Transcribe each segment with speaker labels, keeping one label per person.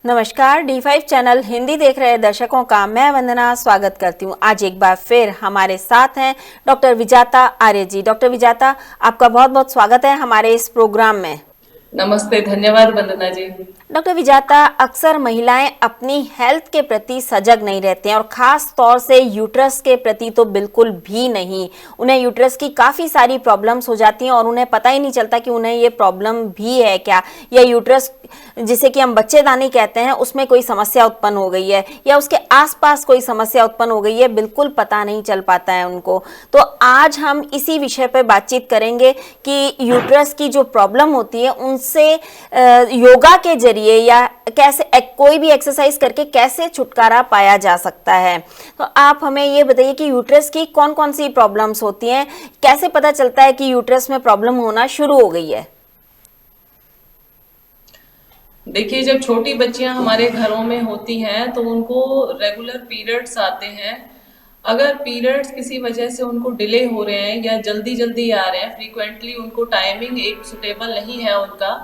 Speaker 1: नमस्कार, D5 channel Hindi देख रहे दर्शकों का मैं वंदना स्वागत करती हूँ। आज एक बार फिर हमारे साथ हैं डॉक्टर विजाता आर्य जी। डॉक्टर विजाता, आपका बहुत बहुत स्वागत है हमारे इस प्रोग्राम में।
Speaker 2: नमस्ते, धन्यवाद वंदना जी।
Speaker 1: डॉक्टर विजाता, अक्सर महिलाएं अपनी हेल्थ के प्रति सजग नहीं रहते हैं और ख़ास तौर से यूट्रस के प्रति तो बिल्कुल भी नहीं। उन्हें यूट्रस की काफ़ी सारी प्रॉब्लम्स हो जाती हैं और उन्हें पता ही नहीं चलता कि उन्हें ये प्रॉब्लम भी है क्या, या यूट्रस जिसे कि हम बच्चेदानी कहते हैं उसमें कोई समस्या उत्पन्न हो गई है या उसके आसपास कोई समस्या उत्पन्न हो गई है, बिल्कुल पता नहीं चल पाता है उनको। तो आज हम इसी विषय पर बातचीत करेंगे कि यूट्रस की जो प्रॉब्लम होती है उनसे योगा के जरिए या कैसे कोई भी एक्सरसाइज करके कैसे छुटकारा पाया जा सकता है। तो आप हमें ये बताइए कि यूट्रस की कौन कौन सी प्रॉब्लम्स होती हैं, कैसे पता चलता है कि यूट्रस में प्रॉब्लम होना शुरू हो गई है।
Speaker 2: देखिए, जब छोटी बच्चियां हमारे घरों में होती हैं तो उनको रेगुलर पीरियड्स आते हैं। अगर पीरियड्स किसी वजह से उनको डिले हो रहे हैं या जल्दी जल्दी आ रहे हैं, फ्रीक्वेंटली उनको टाइमिंग एक सुटेबल नहीं है उनका,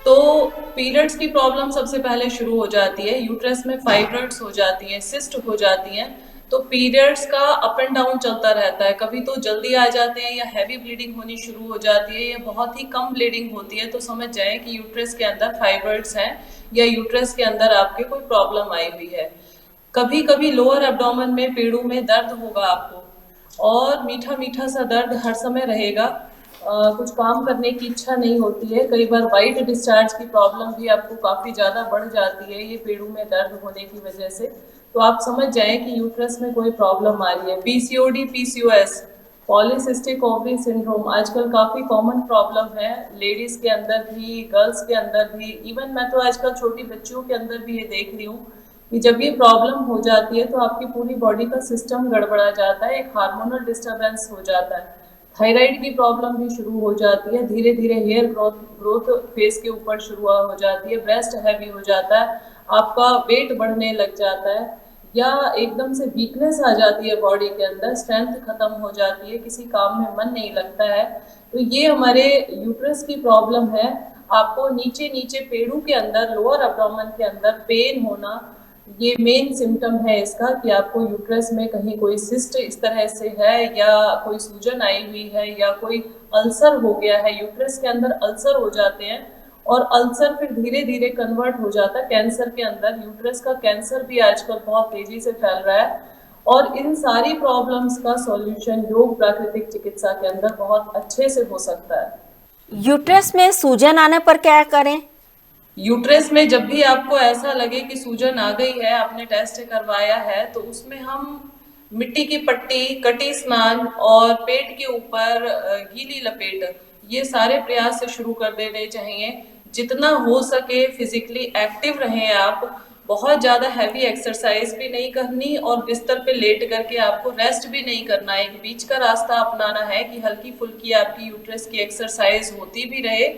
Speaker 2: तो पीरियड्स की प्रॉब्लम सबसे पहले शुरू हो जाती है। यूट्रस में फाइब्रॉइड्स हो जाती हैं, सिस्ट हो जाती हैं। तो पीरियड्स का अप एंड डाउन चलता रहता है, कभी तो जल्दी आ जाते हैं या हैवी ब्लीडिंग होनी शुरू हो जाती है या बहुत ही कम ब्लीडिंग होती है, तो समझ जाएं कि यूट्रस के अंदर फाइब्रॉइड्स हैं या यूट्रस के अंदर आपके कोई प्रॉब्लम आई हुई है। कभी कभी लोअर एब्डोमेन में, पेड़ों में दर्द होगा आपको और मीठा मीठा सा दर्द हर समय रहेगा। कुछ काम करने की इच्छा नहीं होती है। कई बार वाइट डिस्चार्ज की प्रॉब्लम भी आपको काफ़ी ज़्यादा बढ़ जाती है ये पेड़ों में दर्द होने की वजह से। तो आप समझ जाएं कि यूट्रस में कोई प्रॉब्लम आ रही है। PCOD, PCOS, polycystic ovary syndrome आजकल काफ़ी कॉमन प्रॉब्लम है, लेडीज़ के अंदर भी, गर्ल्स के अंदर भी। इवन मैं तो आजकल छोटी बच्चियों के अंदर भी ये देख रही हूँ कि जब ये प्रॉब्लम हो जाती है तो आपकी पूरी बॉडी का सिस्टम गड़बड़ा जाता है, एक हार्मोनल डिस्टर्बेंस हो जाता है। थायराइड की प्रॉब्लम भी शुरू हो जाती है, धीरे धीरे हेयर ग्रोथ फेस के ऊपर शुरू हो जाती है, ब्रेस्ट हैवी हो जाता है, आपका वेट बढ़ने लग जाता है या एकदम से वीकनेस आ जाती है बॉडी के अंदर, स्ट्रेंथ खत्म हो जाती है, किसी काम में मन नहीं लगता है। तो ये हमारे यूट्रस की प्रॉब्लम है। आपको नीचे नीचे पेड़ों के अंदर, लोअर एब्डोमेन के अंदर पेन होना, ये मेन सिम्टम है इसका कि आपको यूट्रस में कहीं कोई सिस्ट इस तरह से है या कोई सूजन आई हुई है या कोई अल्सर हो गया है। यूट्रस के अंदर अल्सर हो जाते हैं और अल्सर फिर धीरे धीरे कन्वर्ट हो जाता है कैंसर के अंदर। यूट्रस का कैंसर भी आजकल बहुत तेजी से फैल रहा है और इन सारी प्रॉब्लम्स का सॉल्यूशन योग प्राकृतिक चिकित्सा के अंदर बहुत अच्छे से हो सकता है।
Speaker 1: यूट्रस में सूजन आने पर क्या करें?
Speaker 2: यूट्रस में जब भी आपको ऐसा लगे कि सूजन आ गई है, आपने टेस्ट करवाया है, तो उसमें हम मिट्टी की पट्टी, कटी स्नान और पेट के ऊपर गीली लपेट, ये सारे प्रयास से शुरू कर देने चाहिए। जितना हो सके फिजिकली एक्टिव रहें आप। बहुत ज़्यादा हैवी एक्सरसाइज भी नहीं करनी और बिस्तर पे लेट करके आपको रेस्ट भी नहीं करना। एक बीच का रास्ता अपनाना है कि हल्की फुल्की आपकी यूट्रस की एक्सरसाइज होती भी रहे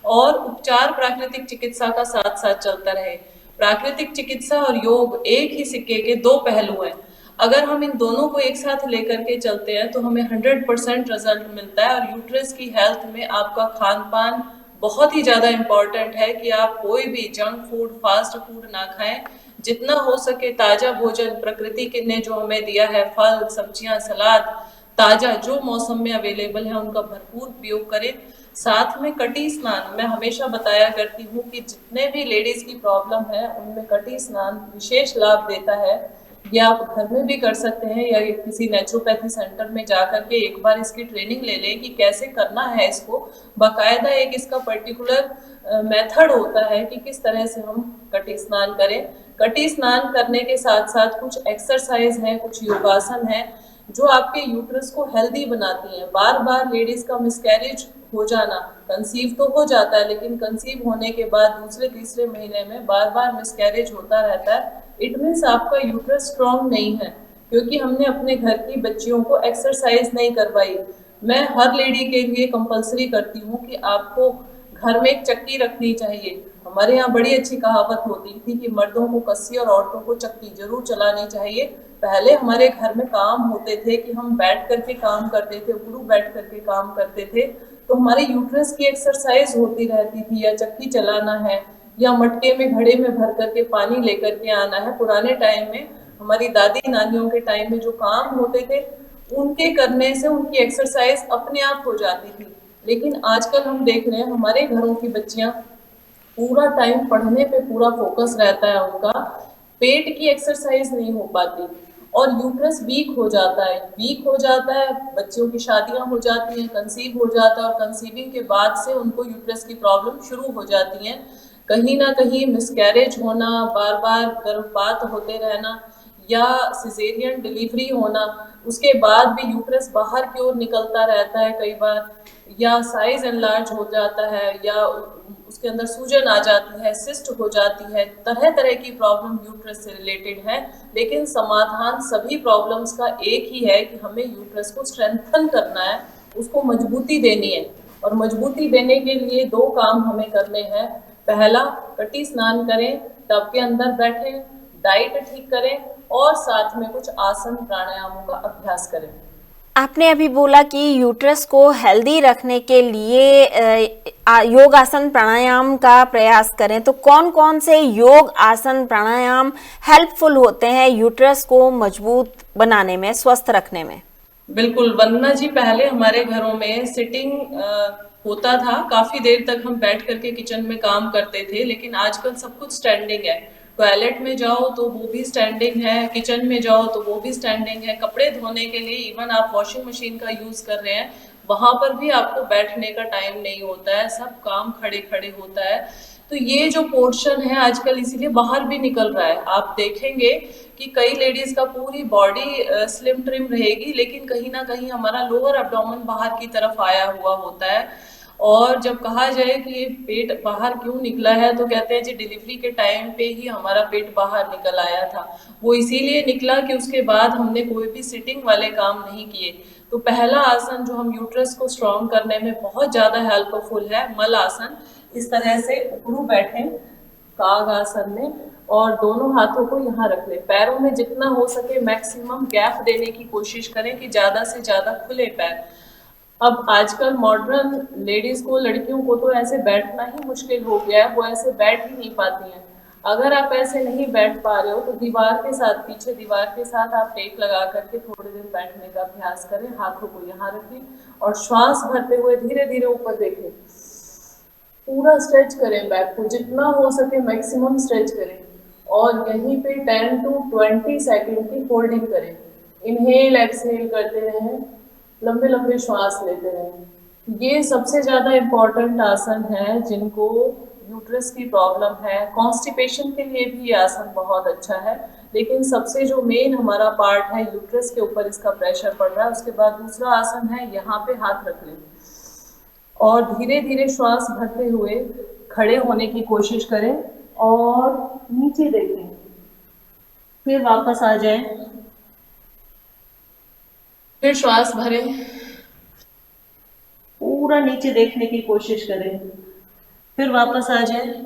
Speaker 2: और उपचार प्राकृतिक चिकित्सा का साथ साथ चलता रहे। प्राकृतिक चिकित्सा और योग एक ही सिक्के के दो पहलू हैं। अगर हम इन दोनों को एक साथ लेकर के चलते हैं तो हमें 100% रिजल्ट मिलता है। और यूट्रस की हेल्थ में आपका खान पान बहुत ही ज़्यादा इम्पॉर्टेंट है कि आप कोई भी जंक फूड, फास्ट फूड ना खाएं। जितना हो सके ताज़ा भोजन, प्रकृति ने जो हमें दिया है, फल, सब्जियां, सलाद, ताज़ा जो मौसम में अवेलेबल है उनका भरपूर उपयोग करें। साथ में कटी स्नान, मैं हमेशा बताया करती हूँ कि जितने भी लेडीज की प्रॉब्लम है उनमें कटी स्नान विशेष लाभ देता है। ये आप घर में भी कर सकते हैं या किसी नेचुरोपैथी सेंटर में जा करके एक बार इसकी ट्रेनिंग ले लें कि कैसे करना है इसको। बाकायदा एक इसका पर्टिकुलर मेथड होता है कि किस तरह से हम कटी स्नान करें। कटी स्नान करने के साथ साथ कुछ एक्सरसाइज हैं, कुछ योगासन हैं जो आपके यूट्रस को हेल्दी बनाती हैं। बार बार लेडीज का मिसकैरेज हो जाना, कंसीव तो हो जाता है लेकिन कंसीव होने के बाद दूसरे तीसरे महीने में बार बार मिसकैरेज होता रहता है, इट मीन्स आपका यूट्रस स्ट्रॉन्ग नहीं है क्योंकि हमने अपने घर की बच्चियों को एक्सरसाइज नहीं करवाई। मैं हर लेडी के लिए कंपलसरी करती हूँ कि आपको घर में एक चक्की रखनी चाहिए। हमारे यहाँ बड़ी अच्छी कहावत होती थी कि मर्दों को कस्सी और औरतों को चक्की जरूर चलानी चाहिए। पहले हमारे घर में काम होते थे कि हम बैठ करके काम करते थे, गुरु बैठ करके काम करते थे, तो हमारे यूट्रस की एक्सरसाइज होती रहती थी। या चक्की चलाना है या मटके में घड़े में भर करके पानी लेकर के आना है। पुराने टाइम में हमारी दादी नानियों के टाइम में जो काम होते थे उनके करने से उनकी एक्सरसाइज अपने आप हो जाती थी। लेकिन आजकल हम देख रहे हैं हमारे घरों की बच्चियां पूरा टाइम पढ़ने पे पूरा फोकस रहता है उनका, पेट की एक्सरसाइज नहीं हो पाती और यूट्रस वीक हो जाता है। वीक हो जाता है, बच्चियों की शादियां हो जाती हैं, कंसीव हो जाता है और कंसीविंग के बाद से उनको यूट्रस की प्रॉब्लम शुरू हो जाती है। कहीं ना कहीं मिसकैरेज होना, बार बार गर्भपात होते रहना या सिजेरियन डिलीवरी होना, उसके बाद भी यूट्रस बाहर की ओर निकलता रहता है कई बार, या साइज एनलार्ज हो जाता है या उसके अंदर सूजन आ जाती है, सिस्ट हो जाती है। तरह तरह की प्रॉब्लम यूट्रस से रिलेटेड है, लेकिन समाधान सभी प्रॉब्लम्स का एक ही है कि हमें यूट्रस को स्ट्रेंथन करना है, उसको मजबूती देनी है। और मजबूती देने के लिए दो काम हमें करने हैं। पहला, कटी स्नान करें, टब के अंदर बैठें, डाइट ठीक करें और साथ में कुछ आसन प्राणायामों का अभ्यास करें।
Speaker 1: आपने अभी बोला कि यूट्रस को हेल्दी रखने के लिए योग आसन प्राणायाम का प्रयास करें, तो कौन कौन से योग आसन प्राणायाम हेल्पफुल होते हैं यूट्रस को मजबूत बनाने में, स्वस्थ रखने में?
Speaker 2: बिल्कुल वंदना जी, पहले हमारे घरों में सिटिंग होता था, काफी देर तक हम बैठ करके किचन में काम करते थे, लेकिन आजकल सब कुछ स्टैंडिंग है। टॉयलेट में जाओ तो वो भी स्टैंडिंग है, किचन में जाओ तो वो भी स्टैंडिंग है, कपड़े धोने के लिए इवन आप वॉशिंग मशीन का यूज कर रहे हैं, वहां पर भी आपको बैठने का टाइम नहीं होता है, सब काम खड़े खड़े होता है। तो ये जो पोर्शन है आजकल इसीलिए बाहर भी निकल रहा है। आप देखेंगे कि कई लेडीज का पूरी बॉडी स्लिम ट्रिम रहेगी, लेकिन कहीं ना कहीं हमारा लोअर एब्डोमेन बाहर की तरफ आया हुआ होता है। और जब कहा जाए कि ये पेट बाहर क्यों निकला है, तो कहते हैं जी डिलीवरी के टाइम पे ही हमारा पेट बाहर निकल आया था। वो इसीलिए निकला कि उसके बाद हमने कोई भी सिटिंग वाले काम नहीं किए। तो पहला आसन जो हम यूट्रस को स्ट्रॉन्ग करने में बहुत ज्यादा हेल्पफुल है, मल आसन। इस तरह से उकड़ू बैठे काग आसन में और दोनों हाथों को यहाँ रख लें, पैरों में जितना हो सके मैक्सिमम गैप देने की कोशिश करें कि ज्यादा से ज्यादा खुले पैर। अब आजकल मॉडर्न लेडीज को, लड़कियों को तो ऐसे बैठना ही मुश्किल हो गया है, वो ऐसे बैठ ही नहीं पाती हैं। अगर आप ऐसे नहीं बैठ पा रहे हो तो दीवार के साथ, पीछे दीवार के साथ आप टेक लगा करके थोड़े दिन बैठने का अभ्यास करें। हाथों को यहाँ रखें और श्वास भरते हुए धीरे धीरे ऊपर देखें, पूरा स्ट्रेच करें बैक को, जितना हो सके मैक्सिमम स्ट्रेच करें और यहीं पे 10 to 20 सेकंड की होल्डिंग करें। इनहेल एक्सहेल करते रहें, लंबे लंबे श्वास लेते रहें। ये सबसे ज्यादा इम्पोर्टेंट आसन है जिनको यूट्रस की प्रॉब्लम है। कॉन्स्टिपेशन के लिए भी ये आसन बहुत अच्छा है, लेकिन सबसे जो मेन हमारा पार्ट है यूट्रस के ऊपर इसका प्रेशर पड़ रहा है। उसके बाद दूसरा आसन है, यहाँ पे हाथ रख लें और धीरे धीरे श्वास भरते हुए खड़े होने की कोशिश करें और नीचे देखें, फिर वापस आ जाएं, फिर श्वास भरें, पूरा नीचे देखने की कोशिश करें, फिर वापस आ जाएं।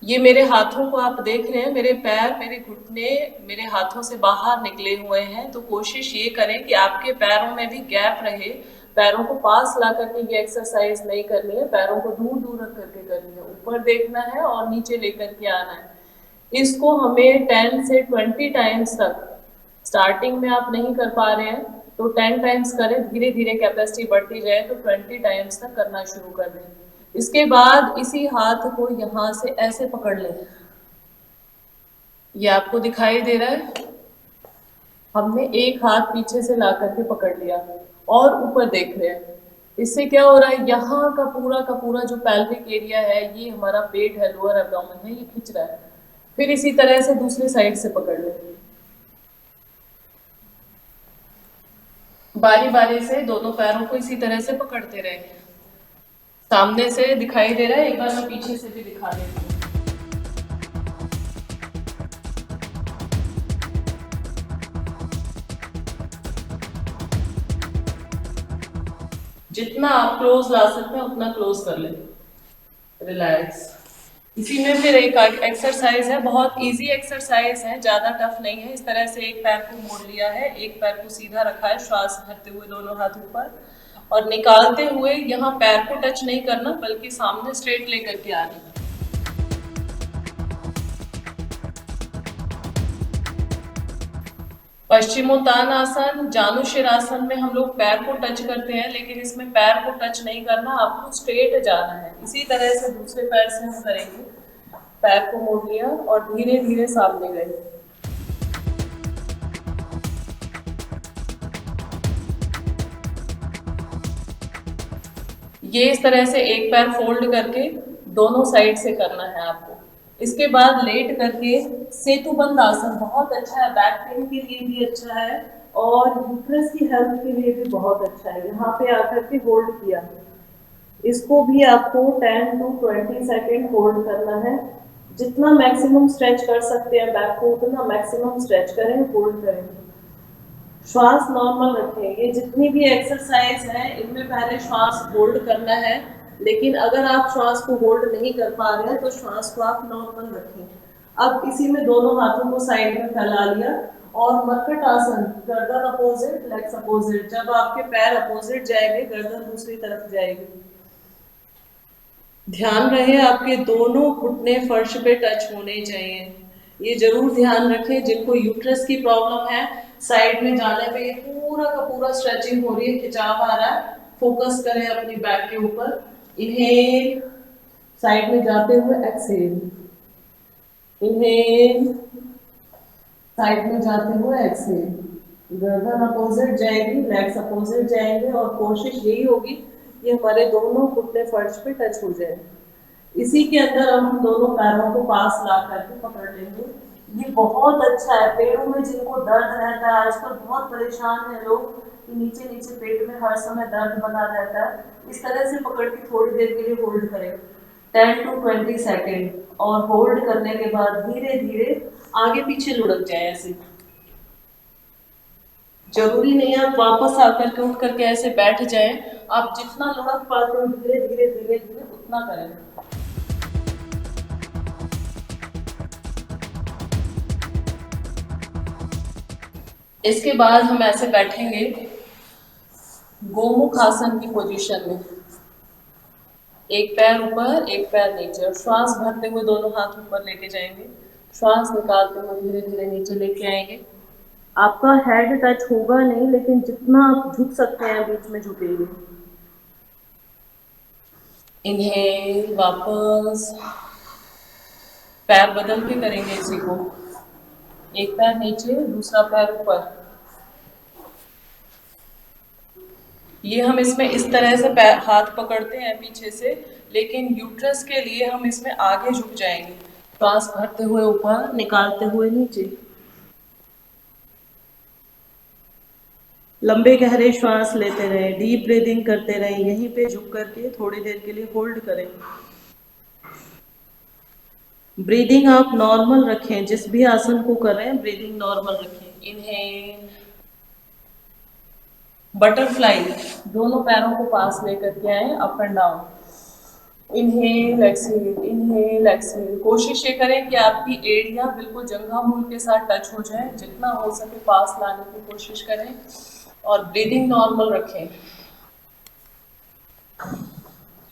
Speaker 2: ये मेरे हाथों को आप देख रहे हैं, मेरे पैर, मेरे घुटने मेरे हाथों से बाहर निकले हुए हैं। तो कोशिश ये करें कि आपके पैरों में भी गैप रहे, पैरों को पास ला करके ये एक्सरसाइज नहीं करनी है, पैरों को दूर दूर रख करके करनी है, ऊपर देखना है और नीचे लेकर के आना है। इसको हमें 10 से 20 टाइम्स तक, स्टार्टिंग में आप नहीं कर पा रहे हैं तो 10 टाइम्स करें, धीरे धीरे कैपेसिटी बढ़ती जाए तो 20 टाइम्स तक करना शुरू कर दें। इसके बाद इसी हाथ को यहाँ से ऐसे पकड़ लें, ये आपको दिखाई दे रहा है, हमने एक हाथ पीछे से ला करके पकड़ लिया और ऊपर देख रहे हैं। इससे क्या हो रहा है, यहाँ का पूरा जो पैल्विक एरिया है, ये हमारा पेट है, लोअर एब्डोमेन है, ये खिंच रहा है। फिर इसी तरह से दूसरी साइड से पकड़ लें, बारी बारी से दोनों पैरों को इसी तरह से पकड़ते रहे। सामने से दिखाई दे रहा है, एक बार मैं पीछे से भी दिखा देती हूँ। जितना आप क्लोज ला सकते हैं उतना क्लोज कर लें, रिलैक्स। इसी में फिर एक एक्सरसाइज है, बहुत इजी एक्सरसाइज है, ज्यादा टफ नहीं है। इस तरह से एक पैर को मोड़ लिया है, एक पैर को सीधा रखा है, श्वास भरते हुए दोनों हाथ ऊपर और निकालते हुए यहाँ पैर को टच नहीं करना, बल्कि सामने स्ट्रेट लेकर के आना। पश्चिमोत्तानासन, जानुशिरासन में हम लोग पैर को टच करते हैं, लेकिन इसमें पैर को टच नहीं करना, आपको स्ट्रेट जाना है। इसी तरह से दूसरे पैर से हम करेंगे। पैर को मोड़ लिया और धीरे धीरे सामने गए। ये इस तरह से एक पैर फोल्ड करके दोनों साइड से करना है आपको। इसके बाद लेट करके सेतुबंद आसन बहुत अच्छा है, बैक पेन के लिए भी अच्छा है और यूट्रस की हेल्थ के लिए भी बहुत अच्छा है। यहाँ पे आकर के होल्ड किया, इसको भी आपको 10 to 20 सेकेंड होल्ड करना है। जितना मैक्सिमम स्ट्रेच कर सकते हैं बैक को उतना मैक्सिमम स्ट्रेच करें, होल्ड करें। श्वास नॉर्मल रखें। ये जितनी भी एक्सरसाइज है इनमें पहले श्वास होल्ड करना है, लेकिन अगर आप श्वास को होल्ड नहीं कर पा रहे हैं तो श्वास को आप नॉर्मल रखें। अब इसी में दोनों हाथों को साइड में फैला लिया और मरकट आसन, गर्दन अपोजिट, लेग्स अपोजिट। जब आपके पैर अपोजिट जाएंगे गर्दन दूसरी तरफ जाएगी। ध्यान रहे आपके दोनों घुटने फर्श पे टच होने चाहिए। ये जरूर ध्यान रखें जिनको यूट्रस की प्रॉब्लम है, साइड में जाने पे ये पूरा का पूरा स्ट्रेचिंग हो रही है, खिंचाव आ रहा है। फोकस करें अपनी बैक के ऊपर। इनहेल, साइड में जाते हुए एक्सहेल, इनहेल, साइड में जाते हुए एक्सहेल। गर्दन अपोजिट जाएगी, लेग्स अपोजिट जाएंगे और कोशिश यही होगी कि हमारे दोनों घुटने फर्श पे टच हो जाए। इसी के अंदर हम दोनों पैरों को पास ला करके पकड़ लेंगे। ये बहुत अच्छा है पेड़ों में जिनको दर्द रहता है, आजकल बहुत परेशान है लोग कि नीचे नीचे पेट में हर समय दर्द बना रहता है। इस तरह से पकड़ के थोड़ी देर के लिए होल्ड करें, 10 to 20 सेकेंड, और होल्ड करने के बाद धीरे धीरे आगे पीछे लुढ़क जाए। ऐसे जरूरी नहीं है आप वापस आकर के उठ करके ऐसे बैठ जाएं, आप जितना लुढ़क पाते हो धीरे धीरे धीरे धीरे उतना करें। इसके बाद हम ऐसे बैठेंगे गोमुख आसन की पोजीशन में, एक पैर ऊपर एक पैर नीचे, और श्वास भरते हुए दोनों हाथ ऊपर लेके जाएंगे। श्वास निकालते हुए धीरे धीरे नीचे लेके आएंगे। आपका हेड टच होगा नहीं, लेकिन जितना आप झुक सकते हैं बीच में झुकेंगे। इनहेल, वापस पैर बदल के करेंगे इसी को, एक पैर नीचे दूसरा पैर ऊपर। ये हम इसमें इस तरह से पैर हाथ पकड़ते हैं पीछे से, लेकिन यूट्रस के लिए हम इसमें आगे झुक जाएंगे। श्वास भरते हुए ऊपर, निकालते हुए नीचे। लंबे गहरे श्वास लेते रहें, डीप ब्रीदिंग करते रहें। यहीं पे झुक करके थोड़ी देर के लिए होल्ड करें। ब्रीदिंग आप नॉर्मल रखें, जिस भी आसन को कर रहे हैं ब्रीदिंग नॉर्मल रखें। इनहेल, बटरफ्लाई, दोनों पैरों को पास लेकर के आए, up and down. Inhale exhale, inhale exhale. कोशिश ये करें कि आपकी एड़ियां बिल्कुल जंघा मूल के साथ टच हो जाए, जितना हो सके पास लाने की कोशिश करें और ब्रीदिंग नॉर्मल रखें।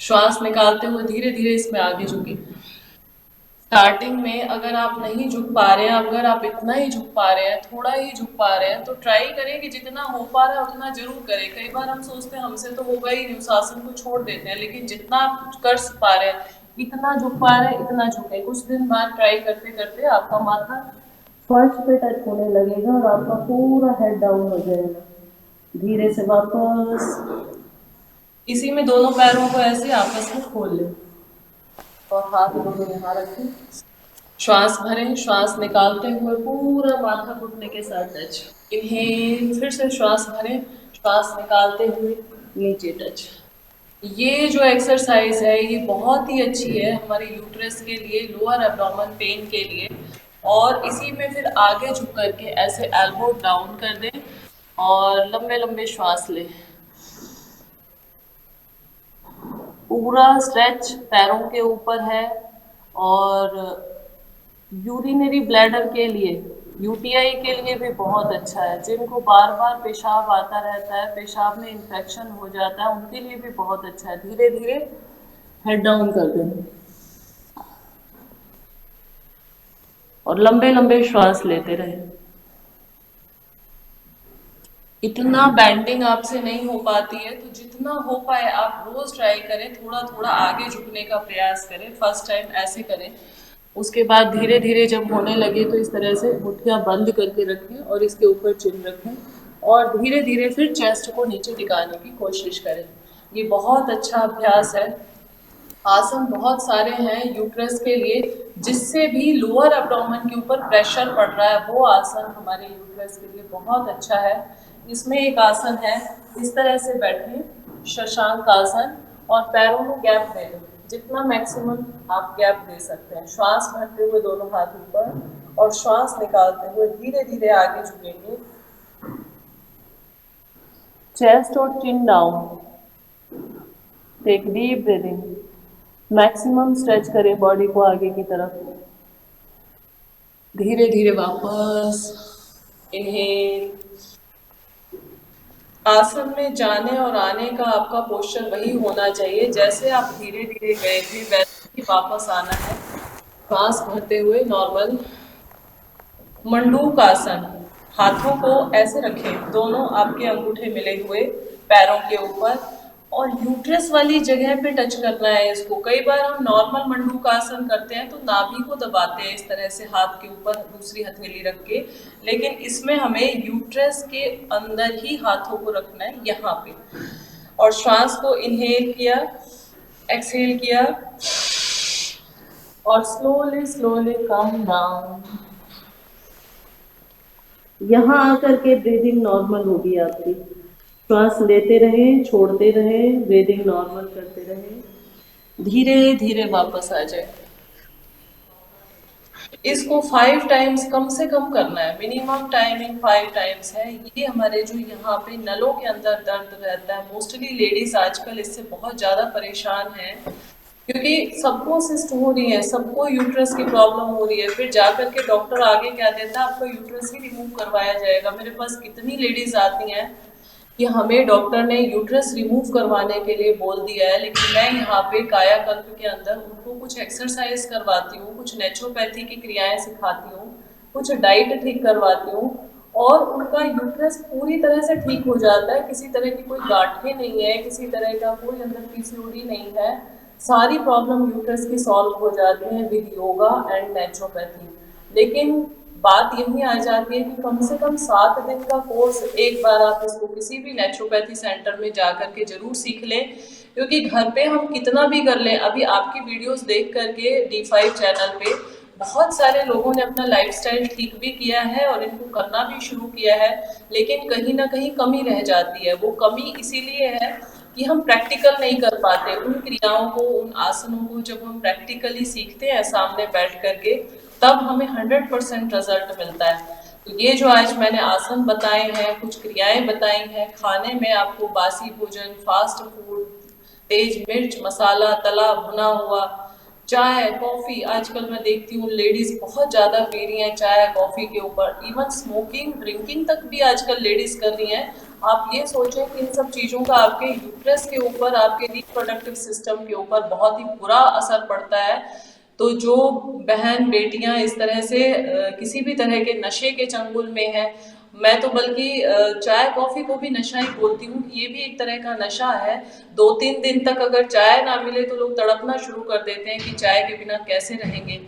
Speaker 2: श्वास निकालते हुए धीरे धीरे इसमें आगे झुके। स्टार्टिंग में अगर आप नहीं झुक पा रहे हैं, अगर आप इतना ही झुक पा रहे हैं, थोड़ा ही झुक पा रहे हैं, तो ट्राई करें कि जितना हो पा रहा है उतना जरूर करें। कई बार हम सोचते हैं हमसे तो होगा ही नहीं, उस आसन को छोड़ देते हैं, लेकिन जितना आप कर पा रहे हैं, इतना झुक पा रहे हैं, इतना झुके। कुछ दिन बाद ट्राई करते करते आपका माथा फर्श पे टच होने लगेगा और आपका पूरा हेड डाउन हो जाएगा। धीरे से वापस इसी में दोनों पैरों को ऐसे आपस में खोल लें और हाथ दोनों यहाँ रखें। श्वास भरें, श्वास निकालते हुए पूरा माथा घुटने के साथ टच। इनहेल, फिर से श्वास भरें, श्वास निकालते हुए नीचे टच। ये जो एक्सरसाइज है ये बहुत ही अच्छी है हमारे यूट्रस के लिए, लोअर एब्डोमेन पेन के लिए। और इसी में फिर आगे झुक करके ऐसे एल्बो डाउन कर दें और लंबे लंबे श्वास लें। पूरा स्ट्रेच पैरों के ऊपर है। और यूरिनरी ब्लैडर के लिए, यूटीआई के लिए भी बहुत अच्छा है। जिनको बार बार पेशाब आता रहता है, पेशाब में इन्फेक्शन हो जाता है, उनके लिए भी बहुत अच्छा है। धीरे धीरे हेड डाउन कर दें और लंबे लंबे श्वास लेते रहें। इतना बैंडिंग आपसे नहीं हो पाती है, तो जितना हो पाए आप रोज ट्राई करें, थोड़ा थोड़ा आगे झुकने का प्रयास करें। फर्स्ट टाइम ऐसे करें, उसके बाद धीरे धीरे जब होने लगे तो इस तरह से मुट्ठियां बंद करके रखें और इसके ऊपर चिन रखें, और धीरे धीरे फिर चेस्ट को नीचे टिकाने की कोशिश करें। ये बहुत अच्छा अभ्यास है। आसन बहुत सारे हैं यूट्रस के लिए, जिससे भी लोअर एब्डोमेन के ऊपर प्रेशर पड़ रहा है, वो आसन हमारे यूट्रस के लिए बहुत अच्छा है। इसमें एक आसन है, इस तरह से बैठे, शशांक आसन, और पैरों में गैप दे लें, जितना मैक्सिमम आप गैप दे सकते हैं। श्वास भरते हुए दोनों हाथ ऊपर, और श्वास निकालते हुए धीरे धीरे आगे झुकेंगे। चेस्ट और chin down. Take deep breathing. Maximum stretch करें बॉडी को आगे की तरफ। धीरे धीरे वापस इनहेल। आसन में जाने और आने का आपका पोस्चर वही होना चाहिए, जैसे आप धीरे धीरे गए थे वैसे ही वापस आना है। सांस भरते हुए नॉर्मल मंडूक आसन। हाथों को ऐसे रखें, दोनों आपके अंगूठे मिले हुए पैरों के ऊपर, और यूट्रस वाली जगह पे टच करना है इसको। कई बार हम नॉर्मल मंडूक आसन करते हैं तो नाभि को दबाते हैं इस तरह से हाथ के ऊपर दूसरी हथेली रख के, लेकिन इसमें हमें यूट्रस के अंदर ही हाथों को रखना है, यहाँ पे। और श्वास को इनहेल किया, एक्सहेल किया, और स्लोली स्लोली कम डाउन। यहाँ आकर के ब्रीदिंग नॉर्मल होगी आपकी। श्वास लेते रहें, छोड़ते रहें, ब्रीदिंग नॉर्मल करते रहें, धीरे धीरे वापस आ जाए। इसको 5 टाइम्स कम से कम करना है, मिनिमम टाइमिंग 5 टाइम्स है। ये हमारे जो यहाँ पे नलों के अंदर दर्द रहता है, मोस्टली लेडीज आजकल इससे बहुत ज़्यादा परेशान हैं, क्योंकि सबको सिस्ट हो रही है, सबको यूट्रस की प्रॉब्लम हो रही है। फिर जाकर के डॉक्टर आगे क्या देता है, आपको यूट्रस ही रिमूव करवाया जाएगा। मेरे पास कितनी लेडीज आती हैं कि हमें डॉक्टर ने यूट्रस रिमूव करवाने के लिए बोल दिया है, लेकिन मैं यहाँ पे कायाकल्प के अंदर उनको कुछ एक्सरसाइज करवाती हूँ, कुछ नेचुरोपैथी की क्रियाएं सिखाती हूँ, कुछ डाइट ठीक करवाती हूँ, और उनका यूट्रस पूरी तरह से ठीक हो जाता है। किसी तरह की कोई गांठें नहीं है, किसी तरह का कोई अंदर पीसीओडी नहीं है, सारी प्रॉब्लम यूट्रस की सॉल्व हो जाती हैं विद योगा एंड नेचुरोपैथी। लेकिन बात यही आ जाती है कि कम से कम 7 दिन का कोर्स एक बार आप इसको किसी भी नेचुरोपैथी सेंटर में जाकर के जरूर सीख लें, क्योंकि घर पे हम कितना भी कर लें, अभी आपकी वीडियोस देख करके D5 चैनल पे बहुत सारे लोगों ने अपना लाइफस्टाइल ठीक भी किया है और इनको करना भी शुरू किया है, लेकिन कहीं ना कहीं कमी रह जाती है। वो कमी इसीलिए है कि हम प्रैक्टिकल नहीं कर पाते उन क्रियाओं को, उन आसनों को। जब हम प्रैक्टिकली सीखते हैं सामने बैठ करके, तब हमें 100% रिजल्ट मिलता है। तो ये जो आज मैंने आसन बताए हैं, कुछ क्रियाएं बताई हैं, खाने में आपको बासी भोजन, फास्ट फूड, तेज मिर्च मसाला, तला भुना हुआ, चाय कॉफी, आजकल मैं देखती हूँ लेडीज बहुत ज्यादा पी रही हैं चाय कॉफी के ऊपर। इवन स्मोकिंग ड्रिंकिंग तक भी आजकल लेडीज कर रही हैं। आप ये सोचें कि इन सब चीजों का आपके यूट्रस के ऊपर, आपके रिप्रोडक्टिव सिस्टम के ऊपर बहुत ही बुरा असर पड़ता है। तो जो बहन बेटियां इस तरह से किसी भी तरह के नशे के चंगुल में है, मैं तो बल्कि चाय कॉफी को भी नशा ही बोलती हूँ, ये भी एक तरह का नशा है। 2-3 दिन तक अगर चाय ना मिले तो लोग तड़पना शुरू कर देते हैं कि चाय के बिना कैसे रहेंगे।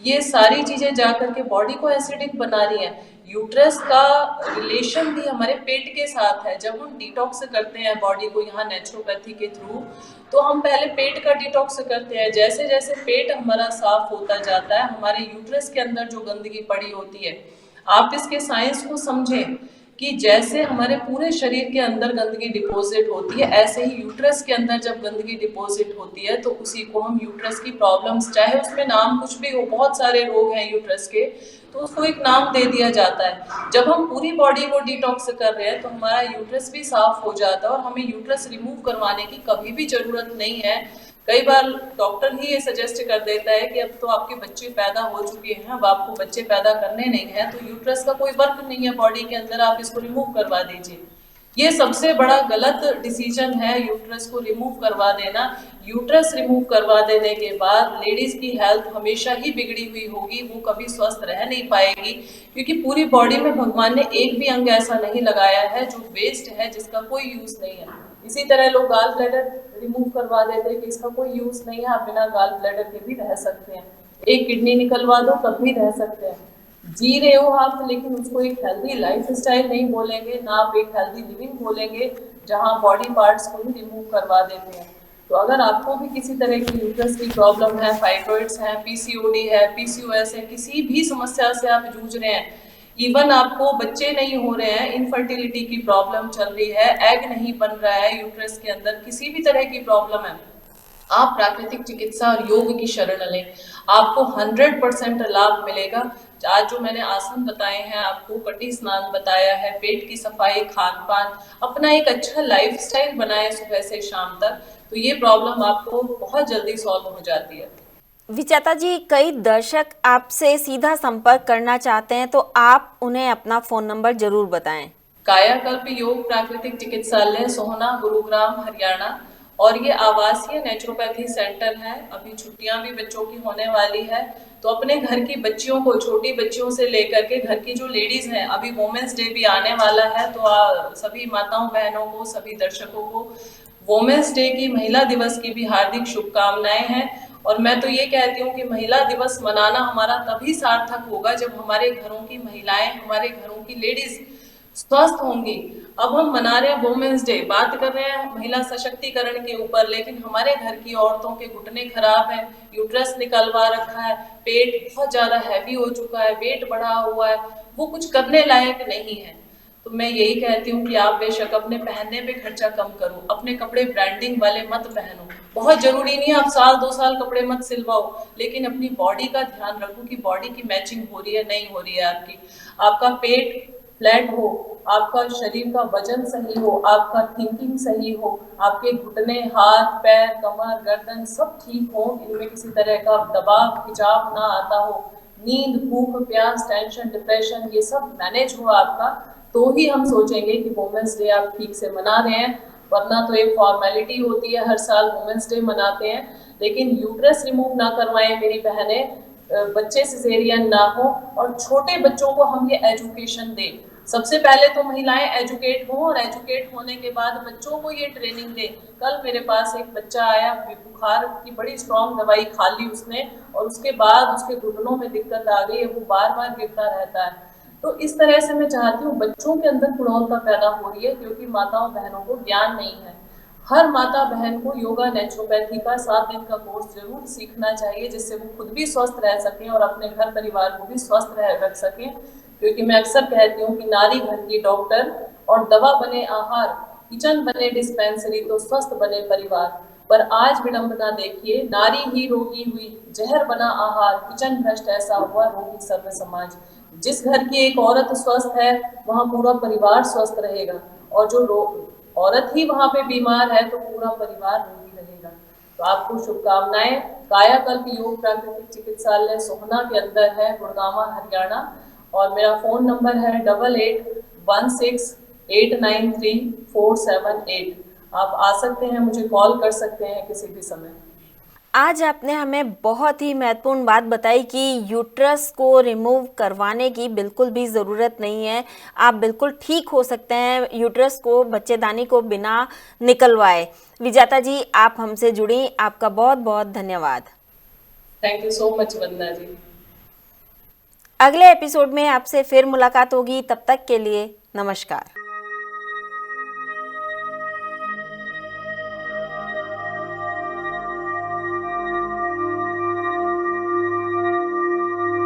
Speaker 2: ये सारी चीजें जाकर के बॉडी को एसिडिक बना रही हैं। यूट्रस का रिलेशन भी हमारे पेट के साथ है। जब हम डिटॉक्स करते हैं बॉडी को यहाँ नेचुरोपैथी के थ्रू, तो हम पहले पेट का डिटॉक्स करते हैं। जैसे जैसे पेट हमारा साफ होता जाता है, हमारे यूट्रस के अंदर जो गंदगी पड़ी होती है, आप इसके साइंस को समझें कि जैसे हमारे पूरे शरीर के अंदर गंदगी डिपॉजिट होती है, ऐसे ही यूट्रस के अंदर जब गंदगी डिपॉजिट होती है तो उसी को हम यूट्रस की प्रॉब्लम्स, चाहे उसमें नाम कुछ भी हो, बहुत सारे रोग हैं यूट्रस के, तो उसको एक नाम दे दिया जाता है। जब हम पूरी बॉडी को डिटॉक्स कर रहे हैं तो हमारा यूट्रस भी साफ हो जाता है और हमें यूट्रस रिमूव करवाने की कभी भी जरूरत नहीं है। कई बार डॉक्टर ही ये सजेस्ट कर देता है कि अब तो आपके बच्चे पैदा हो चुके हैं, अब आपको बच्चे पैदा करने नहीं है, तो यूट्रस का कोई वर्क नहीं है बॉडी के अंदर, आप इसको रिमूव करवा दीजिए। ये सबसे बड़ा गलत डिसीजन है यूट्रस को रिमूव करवा देना। यूट्रस रिमूव करवा देने के बाद लेडीज की हेल्थ हमेशा ही बिगड़ी हुई होगी, वो कभी स्वस्थ रह नहीं पाएगी, क्योंकि पूरी बॉडी में भगवान ने एक भी अंग ऐसा नहीं लगाया है जो वेस्ट है, जिसका कोई यूज नहीं है। इसी तरह लोग गाल ब्लैडर रिमूव करवा देते हैं कि इसका कोई यूज नहीं है, आप बिना गाल ब्लैडर के भी रह सकते हैं। एक किडनी निकलवा दो तब भी रह सकते हैं। जी रहे हो आप, लेकिन उसको एक हेल्दी लाइफ स्टाइल नहीं बोलेंगे, ना आप एक हेल्दी लिविंग बोलेंगे, जहां बॉडी पार्ट्स को ही रिमूव करवा देते हैं। तो अगर आपको भी किसी तरह की यूट्रस की प्रॉब्लम है, फाइब्रॉइड्स है, पीसीओडी है, पीसीओएस है, किसी भी समस्या से आप जूझ रहे हैं, इवन आपको बच्चे नहीं हो रहे हैं, इनफर्टिलिटी की प्रॉब्लम चल रही है, एग नहीं बन रहा है यूट्रस के अंदर, किसी भी तरह की प्रॉब्लम है, आप प्राकृतिक चिकित्सा और योग की शरण लें, आपको 100% लाभ मिलेगा। आज जो मैंने आसन बताए हैं, आपको कटी स्नान बताया है, पेट की सफाई, खान पान, अपना एक अच्छा लाइफस्टाइल बनाए सुबह से शाम तक, तो ये प्रॉब्लम आपको बहुत जल्दी सॉल्व हो जाती है।
Speaker 1: विजेता जी, कई दर्शक आपसे सीधा संपर्क करना चाहते हैं, तो आप उन्हें अपना फोन नंबर जरूर बताएं।
Speaker 2: कायाकल्प योग प्राकृतिक चिकित्सालय, सोहना, गुरुग्राम, हरियाणा, और ये आवासीय नेचुरोपैथी सेंटर है। अभी छुट्टियां भी बच्चों की होने वाली है, तो अपने घर की बच्चियों को, छोटी बच्चियों से लेकर के घर की जो लेडीज हैं, अभी वुमेन्स डे भी आने वाला है, तो सभी माताओं बहनों को, सभी दर्शकों को वुमेन्स डे की, महिला दिवस की भी हार्दिक शुभकामनाएं हैं। और मैं तो ये कहती हूँ कि महिला दिवस मनाना हमारा तभी सार्थक होगा जब हमारे घरों की महिलाएं, हमारे घरों की लेडीज स्वस्थ होंगी। अब हम मना रहे हैं वुमेन्स डे, बात कर रहे हैं महिला सशक्तिकरण के ऊपर, लेकिन हमारे घर की औरतों के घुटने खराब हैं, यूट्रस निकलवा रखा है, पेट बहुत ज्यादा हैवी हो चुका है, वेट बढ़ा हुआ है, वो कुछ करने लायक नहीं है। तो मैं यही कहती हूँ कि आप बेशक अपने पहनने पे खर्चा कम करो, अपने कपड़े ब्रांडिंग वाले मत पहनो, बहुत जरूरी नहीं है आप साल 2 साल कपड़े मत सिलवाओ, लेकिन अपनी बॉडी का ध्यान रखो कि बॉडी की मैचिंग हो रही है नहीं हो रही है आपकी, आपका पेट फ्लैट हो, आपका शरीर का वजन सही हो, आपका थिंकिंग सही हो, आपके घुटने, हाथ, पैर, कमर, गर्दन सब ठीक हो, इनमें किसी तरह का दबाव, खिंचाव ना आता हो, नींद, भूख, प्यास, टेंशन, डिप्रेशन, ये सब मैनेज हो आपका, तो ही हम सोचेंगे कि वुमेन्स डे आप ठीक से मना रहे हैं। वरना तो एक फॉर्मेलिटी होती है, हर साल वुमेन्स डे मनाते हैं, लेकिन यूट्रस रिमूव ना करवाएं मेरी बहनें, बच्चे सिजेरियन ना हो, और छोटे बच्चों को हम ये एजुकेशन दें। सबसे पहले तो महिलाएं एजुकेट हों, और एजुकेट होने के बाद बच्चों को ये ट्रेनिंग दें। कल मेरे पास एक बच्चा आया, बुखार की बड़ी स्ट्रॉन्ग दवाई खा ली उसने, और उसके बाद उसके घुटनों में दिक्कत आ गई है, वो बार बार गिरता रहता है। तो इस तरह से मैं चाहती हूँ, बच्चों के अंदर कुड़ौलता पैदा हो रही है क्योंकि माताओं बहनों को ज्ञान नहीं है। हर माता बहन को योगा नेचुरोपैथी का 7 दिन का कोर्स जरूर सीखना चाहिए, जिससे वो खुद भी स्वस्थ रह सकें और अपने घर परिवार को भी स्वस्थ रख सकें। क्योंकि मैं अक्सर कहती हूँ कि नारी घर की डॉक्टर, और दवा बने आहार, किचन बने डिस्पेंसरी, तो स्वस्थ बने परिवार। पर आज विडंबना देखिए, नारी ही रोगी हुई, जहर बना आहार, किचन भ्रष्ट, ऐसा हुआ रोगी सर्व समाज। जिस घर की एक औरत स्वस्थ है, वहाँ पूरा परिवार स्वस्थ रहेगा, और जो औरत ही वहाँ पे बीमार है तो पूरा परिवार रोगी रहेगा। तो आपको शुभकामनाएं। कायाकल्प योग प्राकृतिक चिकित्सालय सोहना के अंदर है, गुड़गांव, हरियाणा, और मेरा फोन नंबर है 8816893478। आप आ सकते हैं, मुझे कॉल कर सकते हैं किसी भी समय।
Speaker 1: आज आपने हमें बहुत ही महत्वपूर्ण बात बताई कि यूट्रस को रिमूव करवाने की बिल्कुल भी ज़रूरत नहीं है, आप बिल्कुल ठीक हो सकते हैं यूट्रस को, बच्चेदानी को बिना निकलवाए। विजेता जी, आप हमसे जुड़ी, आपका बहुत बहुत धन्यवाद।
Speaker 2: थैंक यू सो मच वंदना जी।
Speaker 1: अगले एपिसोड में आपसे फिर मुलाकात होगी, तब तक के लिए नमस्कार।